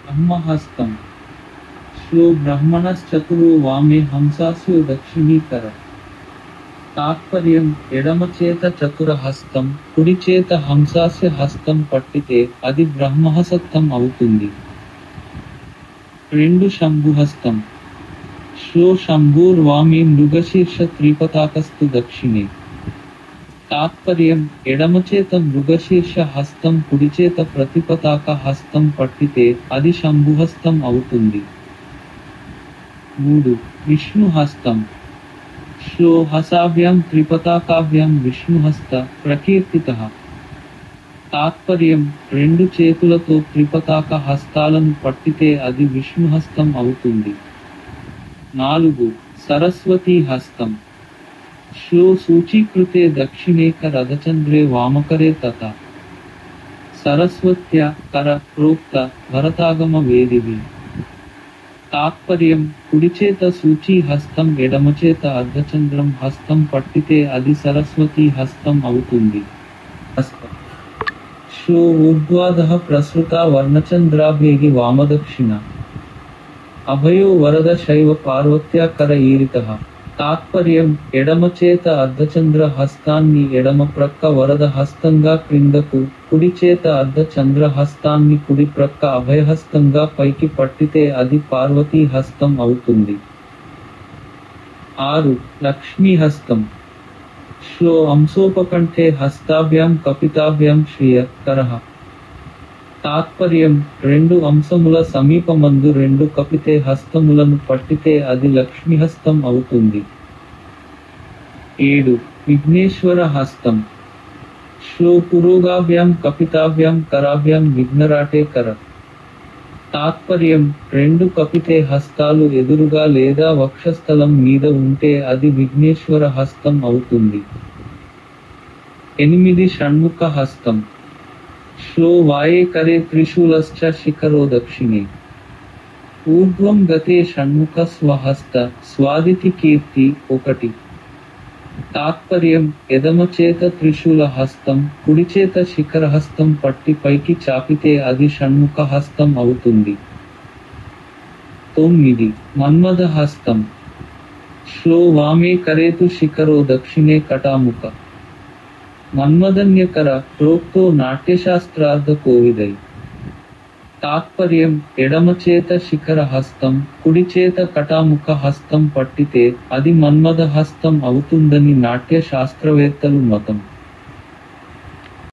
బ్రహ్మహస్తం. శ్లో బ్రహ్మణశ్చతురో వామే హంసాస్యో దక్షిణీకర. తాత్పర్యం ఎడమ చేత చతుర హస్తం, కుడి చేత హంసాస్య హస్తం పట్టితే అది బ్రహ్మహస్తం అవుతుంది. 2 శంభుహస్తం. శ్లో శంభోర్వామే మృగశీర్ష త్రిపతాకస్తు దక్షిణే. తాత్పర్యం ఎడమచేత మృగశీర్ష హస్తం, కుడిచేత ప్రతిపతాక హస్తం పట్టితే అది శంభుహస్తం అవుతుంది. 3 విష్ణుహస్తం. శ్లో హసాభ్యాం త్రిపతాకాభ్యాం విష్ణుహస్త ప్రకీర్తితః. తాత్పర్యం 2 చేతులతో త్రిపతాక హస్తాలను పట్టితే అది విష్ణుహస్తం అవుతుంది. 4 సరస్వతీ హస్తం. శ్లో సూచీకృతే దక్షిణేక రథచంద్రే వామకరే తథా. సరస్వత్యా కర ప్రోక్త భరతాగమ వేదివి. తాత్పర్యం కుడిచేత సూచీ హస్తం, ఎడమచేత అర్ధచంద్రం హస్తం పట్టితే అది సరస్వతీ హస్తం అవుతుంది. శ్లో ఊర్ధ్వాధః ప్రసృత వర్ణచంద్రాభేగి వామదక్షిణ. అభయో వరద శైవ పార్వత్యా కర ఈరితః. తాత్పర్యం ఎడమచేత అర్ధచంద్ర హస్తాన్ని ఎడమ ప్రక్క వరద హస్తంగా క్రిందకు, కుడిచేత అర్ధచంద్ర హస్తాన్ని కుడి ప్రక్క అభయహస్తంగా పైకి పట్టితే అది పార్వతీ హస్తం అవుతుంది. 6 లక్ష్మీహస్తం. శ్లో అంశోపకంఠే హస్తాభ్యాం కపితాభ్యాం శ్రియ కరః. తాత్పర్యం 2 అంశముల సమీపమందు 2 కపితే హస్తములను పట్టితే అది లక్ష్మీహస్తం అవుతుంది. 7 విఘ్నేశ్వర హస్తం. శ్లో పురోగాభ్యాం కపితాభ్యాం కరాభ్యాం విఘ్నరాటే కర. తాత్పర్యం 2 కపితే హస్తాలు ఎదురుగా లేదా వక్షస్థలం మీద ఉంటే అది విఘ్నేశ్వర హస్తం అవుతుంది. 8 షణ్ముఖ హస్తం. శ్లో వాయే కరే త్రిశూలశ్చ శిఖరో దక్షిణే. ఊర్ధ్వం గతే షణ్ముఖ స్వహస్త స్వాదితి కీర్తి 1. తాత్పర్యం ఎడమచేత త్రిశూల హస్తం, కుడిచేత శిఖరహస్తం పట్టి పైకి చాపితే అది షణ్ముఖ హస్తం అవుతుంది. 9 మన్మథ హస్తం. శ్లో వామే కరేతు శిఖరో దక్షిణే కటాముఖ. మన్మథన్యకర ప్రోక్తో నాట్యశాస్త్రార్థ కోవిదై. తాత్పర్యం ఎడమచేత శిఖర హస్తం, కుడిచేత కటాముఖ హస్తం పట్టితే అది మన్మథ హస్తం అవుతుందని నాట్య శాస్త్రవేత్తలు మతం.